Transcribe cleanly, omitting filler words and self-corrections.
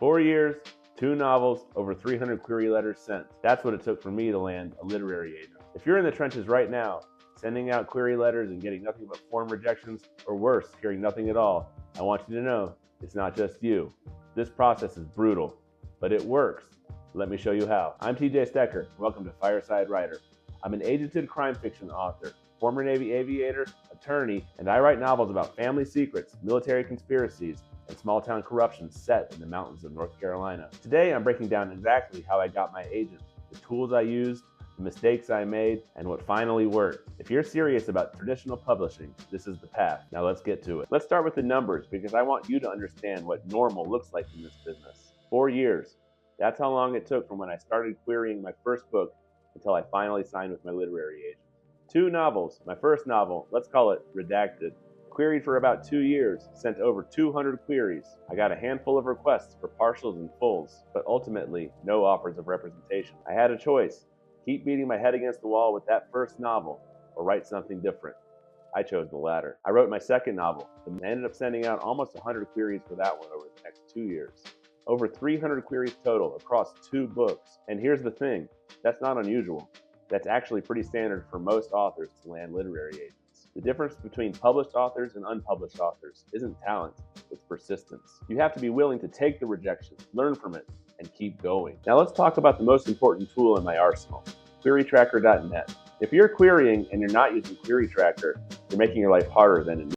4 years, 2 novels, over 300 query letters sent. That's what it took for me to land a literary agent. If you're in the trenches right now, sending out query letters and getting nothing but form rejections, or worse, hearing nothing at all, I want you to know it's not just you. This process is brutal, but it works. Let me show you how. I'm TJ Stecker. Welcome to Fireside Writer. I'm an agented crime fiction author, former Navy aviator, attorney, and I write novels about family secrets, military conspiracies, and small-town corruption set in the mountains of North Carolina. Today, I'm breaking down exactly how I got my agent, the tools I used, the mistakes I made, and what finally worked. If you're serious about traditional publishing, this is the path. Now let's get to it. Let's start with the numbers because I want you to understand what normal looks like in this business. 4 years. That's how long it took from when I started querying my first book until I finally signed with my literary agent. 2 novels. My first novel, let's call it Redacted, queried for about 2 years, sent over 200 queries. I got a handful of requests for partials and fulls, but ultimately no offers of representation. I had a choice: keep beating my head against the wall with that first novel, or write something different. I chose the latter. I wrote my second novel, and ended up sending out almost 100 queries for that one over the next 2 years. Over 300 queries total across 2 books. And here's the thing, that's not unusual. That's actually pretty standard for most authors to land literary agents. The difference between published authors and unpublished authors isn't talent, it's persistence. You have to be willing to take the rejection, learn from it, and keep going. Now let's talk about the most important tool in my arsenal, querytracker.net. If you're querying and you're not using QueryTracker, you're making your life harder than it needs.